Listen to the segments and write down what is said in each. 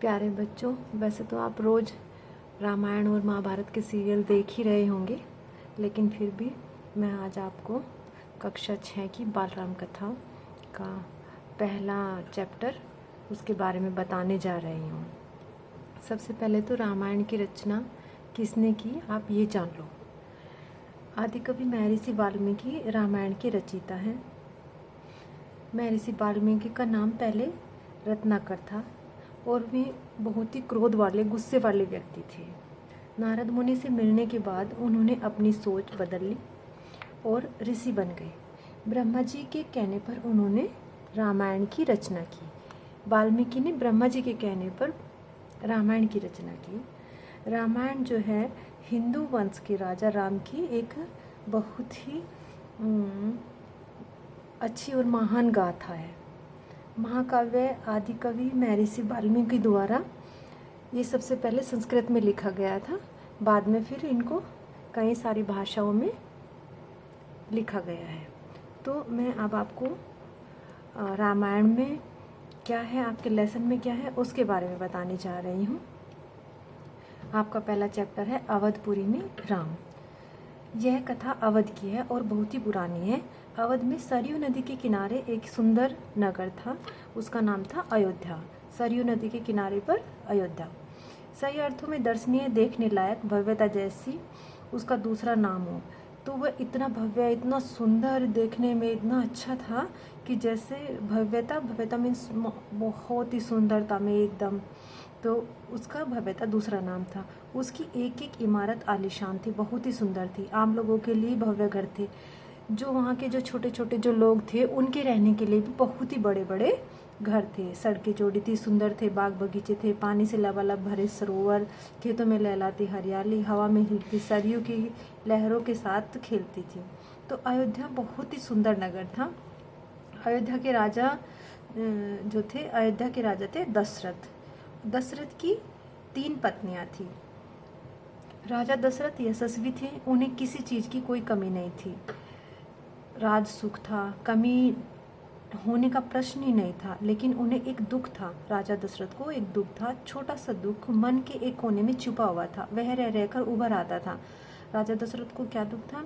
प्यारे बच्चों, वैसे तो आप रोज़ रामायण और महाभारत के सीरियल देख ही रहे होंगे, लेकिन फिर भी मैं आज आपको कक्षा 6 की बाल राम कथा का पहला चैप्टर उसके बारे में बताने जा रही हूँ। सबसे पहले तो रामायण की रचना किसने की आप ये जान लो। आदिकवि महर्षि वाल्मीकि रामायण के रचयिता हैं। महर्षि वाल्मीकि का नाम पहले रत्नाकर था और वे बहुत ही क्रोध वाले, गुस्से वाले व्यक्ति थे। नारद मुनि से मिलने के बाद उन्होंने अपनी सोच बदल ली और ऋषि बन गए। ब्रह्मा जी के कहने पर उन्होंने रामायण की रचना की। वाल्मीकि ने ब्रह्मा जी के कहने पर रामायण की रचना की। रामायण जो है हिंदू वंश के राजा राम की एक बहुत ही अच्छी और महान गाथा है। महाकाव्य आदिकवि महर्षि वाल्मीकि द्वारा ये सबसे पहले संस्कृत में लिखा गया था, बाद में फिर इनको कई सारी भाषाओं में लिखा गया है। तो मैं अब आपको रामायण में क्या है, आपके लेसन में क्या है, उसके बारे में बताने जा रही हूँ। आपका पहला चैप्टर है अवधपुरी में राम। यह कथा अवध की है और बहुत ही पुरानी है। अवध में सरयू नदी के किनारे एक सुंदर नगर था, उसका नाम था अयोध्या। सरयू नदी के किनारे पर अयोध्या सही अर्थों में दर्शनीय, देखने लायक, भव्यता जैसी उसका दूसरा नाम हो। तो वह इतना भव्य, इतना सुंदर, देखने में इतना अच्छा था कि जैसे भव्यता मीन्स बहुत ही सुंदरता में एकदम, तो उसका भव्यता दूसरा नाम था। उसकी एक एक इमारत आलीशान थी, बहुत ही सुंदर थी। आम लोगों के लिए भव्य घर थे, जो वहाँ के जो छोटे छोटे जो लोग थे उनके रहने के लिए भी बहुत ही बड़े बड़े घर थे। सड़कें चौड़ी थी, सुंदर थे, बाग बगीचे थे, पानी से लबालब भरे सरोवर, खेतों में लहलाती हरियाली, हवा में हिलती सरयू की लहरों के साथ खेलती थी। तो अयोध्या बहुत ही सुंदर नगर था। अयोध्या के राजा जो थे, अयोध्या के राजा थे दशरथ। दशरथ की 3 पत्नियां थी। राजा दशरथ यशस्वी थे, उन्हें किसी चीज़ की कोई कमी नहीं थी। राज सुख था, कमी होने का प्रश्न ही नहीं था। लेकिन उन्हें एक दुख था, राजा दशरथ को एक दुख था, छोटा सा दुख मन के एक कोने में छुपा हुआ था, वह रह रहकर उभर आता था। राजा दशरथ को क्या दुख था?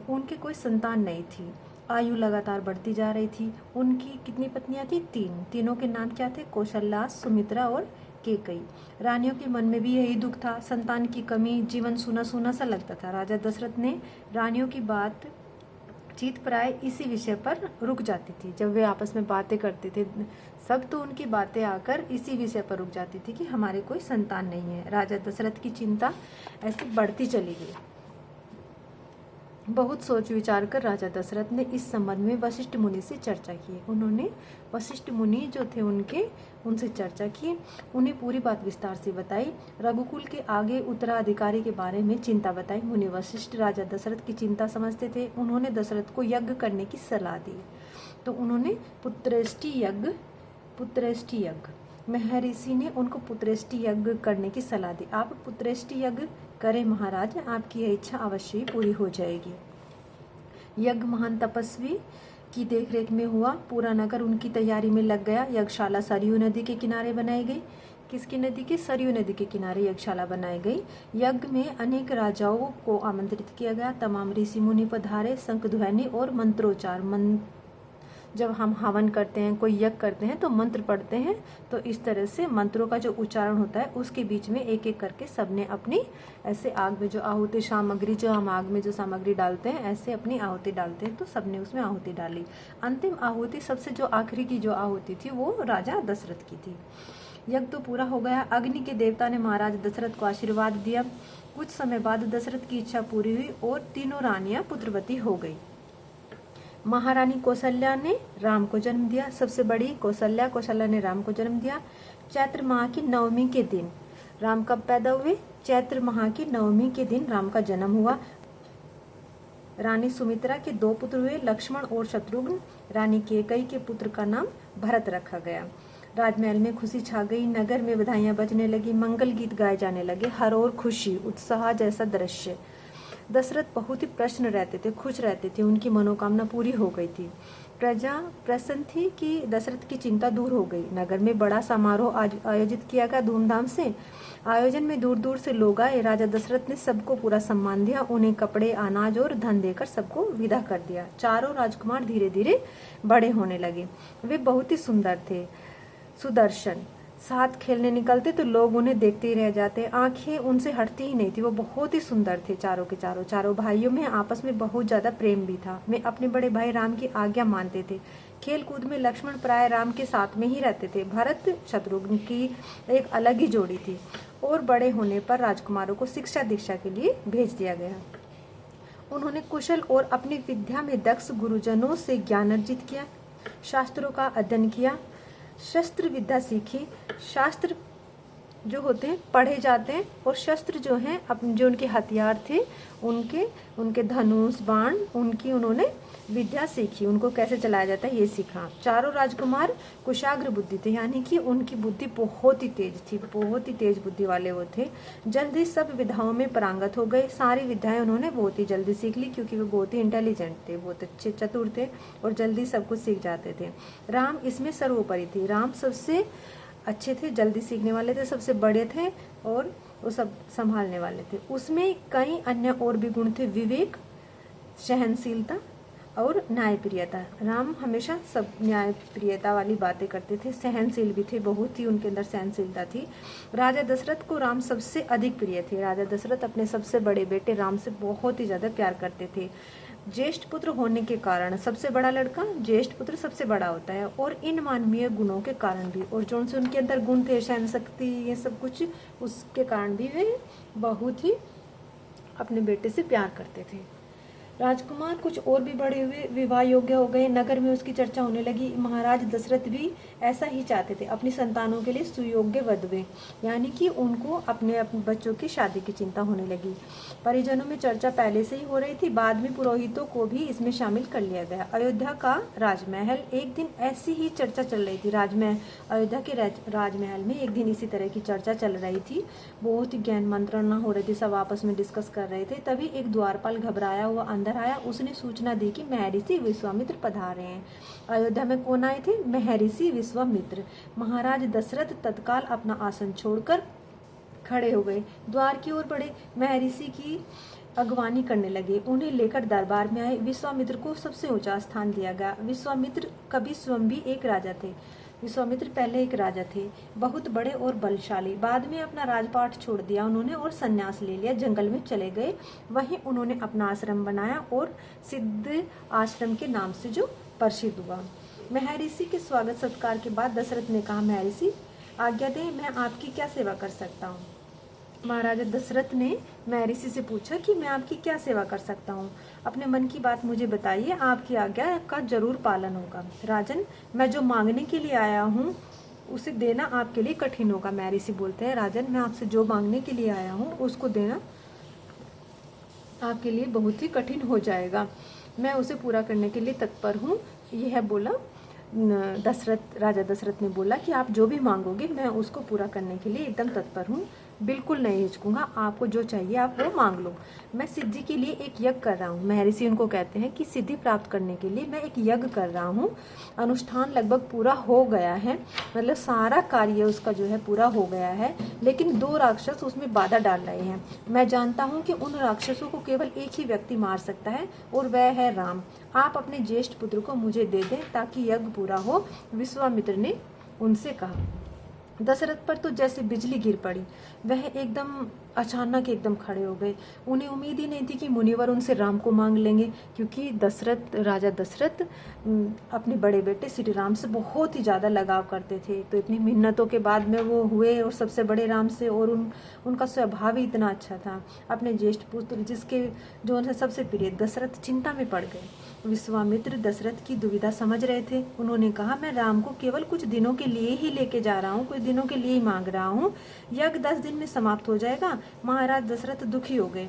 उनके कोई संतान नहीं थी। आयु लगातार बढ़ती जा रही थी। उनकी कितनी पत्नियां थी? 3। तीनों के नाम क्या थे? कौशल्या, सुमित्रा और कैकेयी। रानियों के मन में भी यही दुख था, संतान की कमी, जीवन सूना सूना सा लगता था। राजा दशरथ ने रानियों की बात चित प्राय इसी विषय पर रुक जाती थी। जब वे आपस में बातें करते थे सब, तो उनकी बातें आकर इसी विषय पर रुक जाती थी कि हमारे कोई संतान नहीं है। राजा दशरथ की चिंता ऐसे बढ़ती चली गई। बहुत सोच विचार कर राजा दशरथ ने इस संबंध में वशिष्ठ मुनि से चर्चा की। उन्होंने वशिष्ठ मुनि जो थे उनसे चर्चा की, उन्हें पूरी बात विस्तार से बताई। रघुकुल के आगे उत्तराधिकारी के बारे में चिंता बताई। मुनि वशिष्ठ राजा दशरथ की चिंता समझते थे। उन्होंने दशरथ को यज्ञ करने की सलाह दी। तो उन्होंने पुत्रेष्टि यज्ञ महर्षि ने उनको पुत्रेष्टि यज्ञ करने की सलाह दी। आप पुत्रेष्टि यज्ञ करें महाराज, आपकी यह इच्छा अवश्य ही पूरी हो जाएगी। यज्ञ महान तपस्वी की देखरेख में हुआ। पूरा नगर उनकी तैयारी में लग गया। यज्ञशाला सरयू नदी के किनारे बनाई गई। किसकी नदी के? सरयू नदी के किनारे यज्ञशाला बनाई गई। यज्ञ में अनेक राजाओं को आमंत्रित किया गया। तमाम ऋषि मुनि पधारे। शंख ध्वनि और मंत्रोच्चार, जब हम हवन करते हैं, कोई यज्ञ करते हैं तो मंत्र पढ़ते हैं, तो इस तरह से मंत्रों का जो उच्चारण होता है उसके बीच में एक एक करके सबने अपनी ऐसे आग में जो आहुति सामग्री, जो हम आग में जो सामग्री डालते हैं, ऐसे अपनी आहुति डालते हैं, तो सबने उसमें आहुति डाली। अंतिम आहुति, सबसे जो आखिरी की जो आहुति थी वो राजा दशरथ की थी। यज्ञ तो पूरा हो गया। अग्नि के देवता ने महाराज दशरथ को आशीर्वाद दिया। कुछ समय बाद दशरथ की इच्छा पूरी हुई और तीनों रानियां पुत्रवती हो गई। महारानी कौशल्या ने राम को जन्म दिया। सबसे बड़ी कौशल्या ने राम को जन्म दिया। चैत्र माह की नवमी के दिन राम कब पैदा हुए? चैत्र माह की नवमी के दिन राम का जन्म हुआ। रानी सुमित्रा के 2 पुत्र हुए, लक्ष्मण और शत्रुघ्न। रानी कैकेयी के पुत्र का नाम भरत रखा गया। राजमहल में खुशी छा गई। नगर में बधाइयां बजने लगी, मंगल गीत गाए जाने लगे। हर ओर खुशी, उत्साह जैसा दृश्य। दशरथ बहुत ही प्रसन्न रहते थे, खुश रहते थे, उनकी मनोकामना पूरी हो गई थी। प्रजा प्रसन्न थी कि दशरथ की चिंता दूर हो गई। नगर में बड़ा समारोह आयोजित किया गया धूमधाम से। आयोजन में दूर दूर से लोग आए। राजा दशरथ ने सबको पूरा सम्मान दिया, उन्हें कपड़े, अनाज और धन देकर सबको विदा कर दिया। चारों राजकुमार धीरे धीरे बड़े होने लगे। वे बहुत ही सुंदर थे, सुदर्शन। साथ खेलने निकलते तो लोग उन्हें देखते ही रह जाते, आंखें उनसे हटती ही नहीं थी। वो बहुत ही सुंदर थे चारों के चारों। चारों भाइयों में आपस में बहुत ज्यादा प्रेम भी था। वे अपने बड़े भाई राम की आज्ञा मानते थे। खेल कूद में लक्ष्मण प्राय राम के साथ में ही रहते थे। भरत शत्रुघ्न की एक अलग ही जोड़ी थी। और बड़े होने पर राजकुमारों को शिक्षा दीक्षा के लिए भेज दिया गया। उन्होंने कुशल और अपनी विद्या में दक्ष गुरुजनों से ज्ञान अर्जित किया, शास्त्रों का अध्ययन किया, शस्त्र विद्या सीखी। शास्त्र जो होते हैं पढ़े जाते हैं, और शस्त्र जो हैं अपने जो उनके हथियार थे, उनके धनुष बाण, उनकी उन्होंने विद्या सीखी, उनको कैसे चलाया जाता है ये सीखा। चारों राजकुमार कुशाग्र बुद्धि थे, यानी कि उनकी बुद्धि बहुत ही तेज थी, बहुत ही तेज बुद्धि वाले वो थे। जल्दी सब विधाओं में पारंगत हो गए। सारी विद्याएं उन्होंने बहुत ही जल्दी सीख ली, क्योंकि वो बहुत ही इंटेलिजेंट थे, बहुत अच्छे चतुर थे और जल्दी सब कुछ सीख जाते थे। राम इसमें सर्वोपरि थे। राम सबसे अच्छे थे, जल्दी सीखने वाले थे, सबसे बड़े थे और वो सब संभालने वाले थे। उसमें कई अन्य और भी गुण थे, विवेक, सहनशीलता और न्यायप्रियता। राम हमेशा सब न्यायप्रियता वाली बातें करते थे, सहनशील भी थे, बहुत ही उनके अंदर सहनशीलता थी। राजा दशरथ को राम सबसे अधिक प्रिय थे। राजा दशरथ अपने सबसे बड़े बेटे राम से बहुत ही ज्यादा प्यार करते थे। ज्येष्ठ पुत्र होने के कारण, सबसे बड़ा लड़का ज्येष्ठ पुत्र सबसे बड़ा होता है, और इन मानवीय गुणों के कारण भी, और जो उनसे उनके अंदर गुण थे, सहन शक्ति, ये सब कुछ, उसके कारण भी वे बहुत ही अपने बेटे से प्यार करते थे। राजकुमार कुछ और भी बड़े हुए, विवाह योग्य हो गए। नगर में उसकी चर्चा होने लगी। महाराज दशरथ भी ऐसा ही चाहते थे, अपनी संतानों के लिए सुयोग्य वधुएं, यानी कि उनको अपने बच्चों की शादी की चिंता होने लगी। परिजनों में चर्चा पहले से ही हो रही थी, बाद में पुरोहितों को भी इसमें शामिल कर लिया गया। अयोध्या का राजमहल, एक दिन ऐसी ही चर्चा चल रही थी। अयोध्या के राजमहल में एक दिन इसी तरह की चर्चा चल रही थी, बहुत ही ज्ञान मंत्रणा हो रही थी, सब आपस में डिस्कस कर रहे थे। तभी एक द्वारपाल घबराया हुआ अंदर आया। उसने सूचना दी कि महर्षि विश्वामित्र पधारे हैं। अयोध्या में कौन आए थे? महर्षि विश्वामित्र। महाराज दशरथ तत्काल अपना आसन छोड़कर खड़े हो गए, द्वार की ओर बढ़े, महर्षि की अगवानी करने लगे, उन्हें लेकर दरबार में आए। विश्वामित्र को सबसे ऊंचा स्थान दिया गया। विश्वामित्र कभी स्वयं भी एक राजा थे। विश्वामित्र पहले एक राजा थे, बहुत बड़े और बलशाली। बाद में अपना राजपाट छोड़ दिया उन्होंने और संन्यास ले लिया, जंगल में चले गए। वहीं उन्होंने अपना आश्रम बनाया और सिद्ध आश्रम के नाम से जो प्रसिद्ध हुआ। महर्षि के स्वागत सत्कार के बाद दशरथ ने कहा, महर्षि आज्ञा दें, मैं आपकी क्या सेवा कर सकता हूँ? महाराजा दशरथ ने महर्षि से पूछा कि मैं आपकी क्या सेवा कर सकता हूँ? अपने मन की बात मुझे बताइए, आपकी आज्ञा का जरूर पालन होगा। राजन, मैं जो मांगने के लिए आया हूँ उसे देना आपके लिए कठिन होगा। महर्षि बोलते हैं, राजन, मैं आपसे जो मांगने के लिए आया हूँ उसको देना आपके लिए बहुत ही कठिन हो जाएगा। मैं उसे पूरा करने के लिए तत्पर हूँ। यह बोला राजा दशरथ ने बोला कि आप जो भी मांगोगे मैं उसको पूरा करने के लिए एकदम तत्पर हूँ, बिल्कुल नहीं हिचकूंगा। आपको जो चाहिए आप वो मांग लो। मैं सिद्धि के लिए एक यज्ञ कर रहा हूँ। महर्षि उनको कहते हैं कि सिद्धि प्राप्त करने के लिए मैं एक यज्ञ कर रहा हूँ। अनुष्ठान लगभग पूरा हो गया है, मतलब सारा कार्य उसका जो है पूरा हो गया है, लेकिन 2 राक्षस उसमें बाधा डाल रहे हैं। मैं जानता हूँ कि उन राक्षसों को केवल एक ही व्यक्ति मार सकता है और वह है राम। आप अपने ज्येष्ठ पुत्र को मुझे दे दें ताकि यज्ञ पूरा हो। विश्वामित्र ने उनसे कहा। दशरथ पर तो जैसे बिजली गिर पड़ी, वह एकदम अचानक एकदम खड़े हो गए। उन्हें उम्मीद ही नहीं थी कि मुनिवर उनसे राम को मांग लेंगे, क्योंकि राजा दशरथ अपने बड़े बेटे श्री राम से बहुत ही ज़्यादा लगाव करते थे। तो इतनी मिन्नतों के बाद में वो हुए और सबसे बड़े राम से, और उनका स्वभाव ही इतना अच्छा था। अपने ज्येष्ठ पुत्र जिसके जो उनसे सबसे प्रिय, दशरथ चिंता में पड़ गए। विश्वामित्र दशरथ की दुविधा समझ रहे थे। उन्होंने कहा, मैं राम को केवल कुछ दिनों के लिए ही लेके जा रहा हूँ, कुछ दिनों के लिए ही मांग रहा हूँ। यज्ञ 10 दिन में समाप्त हो जाएगा। महाराज दशरथ दुखी हो गए,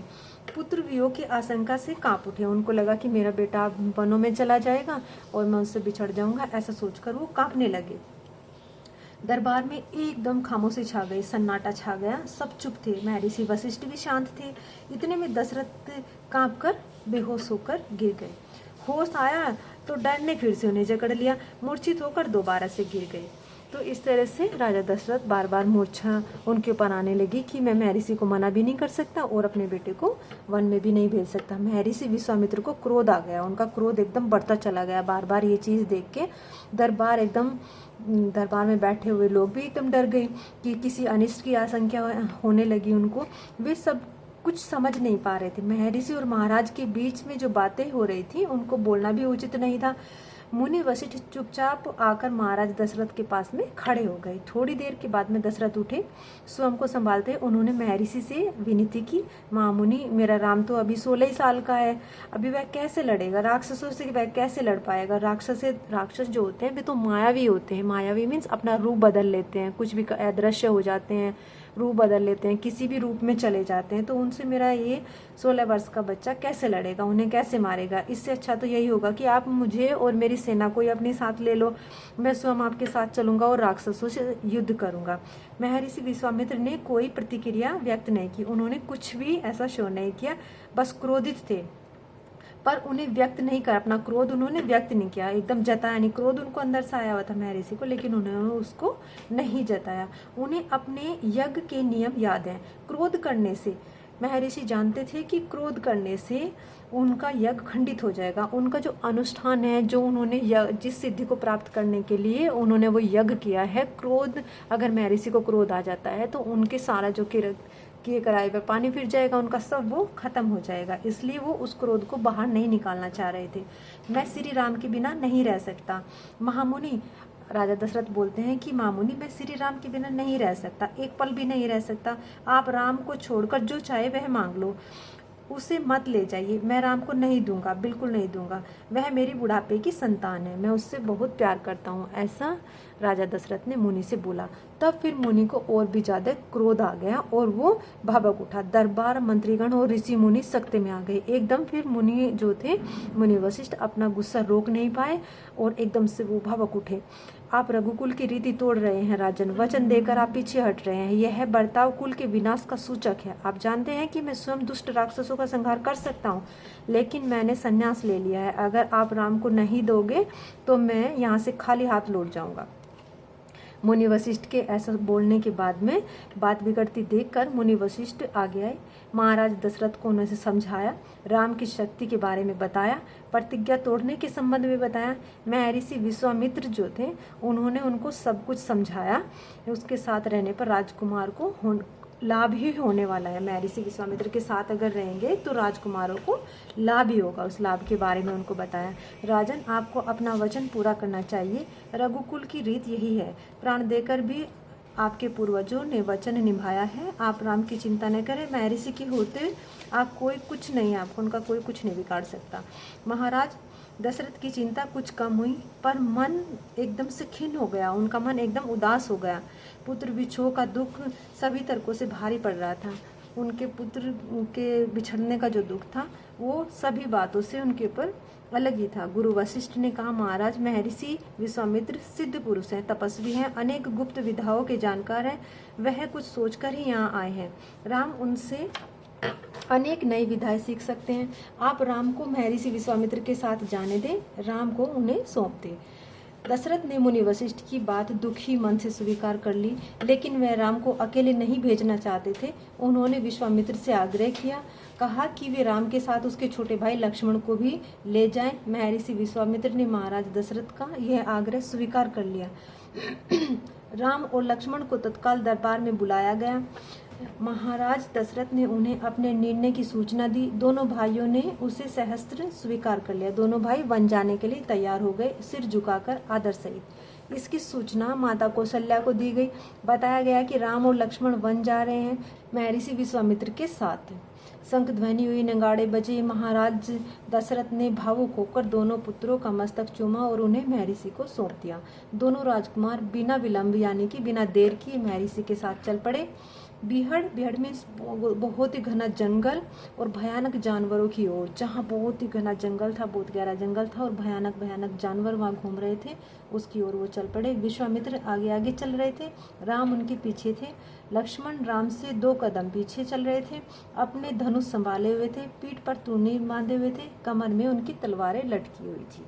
पुत्र वियोग की आशंका से कांप उठे। उनको लगा कि मेरा बेटा वनों में चला जाएगा और मैं उससे बिछड़ जाऊंगा, ऐसा सोचकर वो कांपने लगे। दरबार में एकदम खामोशी छा गई, सन्नाटा छा गया, सब चुप थे। महर्षि वशिष्ठ भी शांत थे। इतने में दशरथ कांप कर बेहोश होकर गिर गए। होश आया तो डर ने फिर से उन्हें जकड़ लिया, मूर्छित होकर दोबारा से गिर गए। तो इस तरह से राजा दशरथ बार बार मूर्छा उनके ऊपर आने लगी कि मैं महर्षि को मना भी नहीं कर सकता और अपने बेटे को वन में भी नहीं भेज सकता। महर्षि विश्वामित्र को क्रोध आ गया, उनका क्रोध एकदम बढ़ता चला गया। बार बार ये चीज़ देख के दरबार में बैठे हुए लोग भी एकदम डर गए कि किसी अनिष्ट की आशंका होने लगी उनको। वे सब कुछ समझ नहीं पा रहे थे। महर्षि और महाराज के बीच में जो बातें हो रही थी उनको बोलना भी उचित नहीं था। मुनि वशिष्ठ चुपचाप आकर महाराज दशरथ के पास में खड़े हो गए। थोड़ी देर के बाद में दशरथ उठे, स्वयं को संभालते उन्होंने महर्षि से विनती की, महामुनि मेरा राम तो अभी 16 ही साल का है, अभी वह कैसे लड़ेगा, राक्षसों से वह कैसे लड़ पाएगा। राक्षस जो होते हैं वे तो मायावी होते हैं। मायावी मीन्स अपना रूप बदल लेते हैं, कुछ भी अदृश्य हो जाते हैं, रूप बदल लेते हैं, किसी भी रूप में चले जाते हैं। तो उनसे मेरा ये 16 वर्ष का बच्चा कैसे लड़ेगा, उन्हें कैसे मारेगा। इससे अच्छा तो यही होगा कि आप मुझे और मेरी सेना को ही अपने साथ ले लो, मैं स्वयं आपके साथ चलूंगा और राक्षसों से युद्ध करूंगा। महर्षि विश्वामित्र ने कोई प्रतिक्रिया व्यक्त नहीं की, उन्होंने कुछ भी ऐसा शो नहीं किया, बस क्रोधित थे पर उन्हें व्यक्त नहीं कर, अपना क्रोध उन्होंने व्यक्त नहीं किया, एकदम जताया नहीं। क्रोध उनको अंदर से आया हुआ था महर्षि को, लेकिन उन्होंने उसको नहीं जताया। उन्हें अपने यज्ञ के नियम याद हैं। क्रोध करने से महर्षि जानते थे कि क्रोध करने से उनका यज्ञ खंडित हो जाएगा। उनका जो अनुष्ठान है, जो उन्होंने जिस सिद्धि को प्राप्त करने के लिए उन्होंने वो यज्ञ किया है, क्रोध अगर महर्षि को क्रोध आ जाता है तो उनके सारा जो किए कराए पर पानी फिर जाएगा, उनका सब वो खत्म हो जाएगा। इसलिए वो उस क्रोध को बाहर नहीं निकालना चाह रहे थे। मैं श्री राम के बिना नहीं रह सकता। महामुनि राजा दशरथ बोलते हैं कि महामुनि मैं श्री राम के बिना नहीं रह सकता, एक पल भी नहीं रह सकता। आप राम को छोड़कर जो चाहे वह मांग लो, उसे मत ले जाइए, मैं राम को नहीं दूंगा, बिल्कुल नहीं दूंगा। वह मेरी बुढ़ापे की संतान है, मैं उससे बहुत प्यार करता हूँ। ऐसा राजा दशरथ ने मुनि से बोला। तब फिर मुनि को और भी ज्यादा क्रोध आ गया और वो भभक उठा। दरबार मंत्रीगण और ऋषि मुनि सख्ते में आ गए। एकदम फिर मुनि जो थे, मुनि वशिष्ठ अपना गुस्सा रोक नहीं पाए और एकदम से वो भभक उठे। आप रघुकुल की रीति तोड़ रहे हैं राजन, वचन देकर आप पीछे हट रहे हैं। यह बर्ताव कुल के विनाश का सूचक है। आप जानते हैं कि मैं स्वयं दुष्ट राक्षसों का संहार कर सकता हूँ, लेकिन मैंने संन्यास ले लिया है। अगर आप राम को नहीं दोगे तो मैं यहाँ से खाली हाथ लौट जाऊंगा। मुनि वशिष्ठ के ऐसा बोलने के बाद में बात बिगड़ती देखकर मुनि वशिष्ठ आगे आए। महाराज दशरथ को उन्हें समझाया, राम की शक्ति के बारे में बताया, प्रतिज्ञा तोड़ने के संबंध में बताया। महर्षि विश्वामित्र जो थे उन्होंने उनको सब कुछ समझाया। उसके साथ रहने पर राजकुमार को लाभ ही होने वाला है। महर्षि विश्वामित्र के साथ अगर रहेंगे तो राजकुमारों को लाभ ही होगा। उस लाभ के बारे में उनको बताया। राजन, आपको अपना वचन पूरा करना चाहिए। रघुकुल की रीत यही है। प्राण देकर भी आपके पूर्वजों ने वचन निभाया है। आप राम की चिंता न करें। महर्षि के होते आप कोई कुछ नहीं, आपको उनका कोई कुछ नहीं बिगाड़ सकता। महाराज दशरथ की चिंता कुछ कम हुई, पर मन एकदम से खिन्न हो गया। उनका मन एकदम उदास हो गया। पुत्र विछोह का दुख सभी तर्कों से भारी पड़ रहा था। उनके पुत्र के बिछड़ने का जो दुख था वो सभी बातों से उनके ऊपर अलग ही था। गुरु वशिष्ठ ने कहा, महाराज महर्षि विश्वामित्र सिद्ध पुरुष हैं, तपस्वी हैं, अनेक गुप्त विधाओं के जानकार हैं। वह कुछ सोचकर ही यहाँ आए हैं। राम उनसे अनेक नई विधाएं सीख सकते हैं। आप राम को महर्षि विश्वामित्र के साथ जाने दें, राम को उन्हें सौंप दें। दशरथ ने मुनि वशिष्ठ की बात दुखी मन से स्वीकार कर ली, लेकिन वह राम को अकेले नहीं भेजना चाहते थे। उन्होंने विश्वामित्र से आग्रह किया, कहा कि वे राम के साथ उसके छोटे भाई लक्ष्मण को भी ले जाएं। महर्षि विश्वामित्र ने महाराज दशरथ का यह आग्रह स्वीकार कर लिया। राम और लक्ष्मण को तत्काल दरबार में बुलाया गया। महाराज दशरथ ने उन्हें अपने निर्णय की सूचना दी। दोनों भाइयों ने उसे सहस्त्र स्वीकार कर लिया। दोनों भाई वन जाने के लिए तैयार हो गए, सिर झुकाकर आदर सहित। इसकी सूचना माता कौशल्या को दी गई। बताया गया कि राम और लक्ष्मण वन जा रहे हैं महर्षि विश्वामित्र के साथ। शंख ध्वनि हुई, नगाड़े बजे। महाराज दशरथ ने भावुक होकर दोनों पुत्रों का मस्तक चूमा और उन्हें महर्षि को सौंप दिया। दोनों राजकुमार बिना विलंब यानी कि बिना देर किए महर्षि के साथ चल पड़े। बिहड़ में बहुत ही घना जंगल और भयानक जानवरों की ओर, जहाँ बहुत ही घना जंगल था, बहुत गहरा जंगल था और भयानक भयानक जानवर वहाँ घूम रहे थे, उसकी ओर वो चल पड़े। विश्वामित्र आगे आगे चल रहे थे, राम उनके पीछे थे। लक्ष्मण राम से 2 कदम पीछे चल रहे थे, अपने धनुष संभाले हुए थे, पीठ पर तूनीर बांधे हुए थे, कमर में उनकी तलवारें लटकी हुई थी।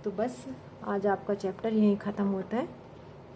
तो बस आज आपका चैप्टर यहीं ख़त्म होता है।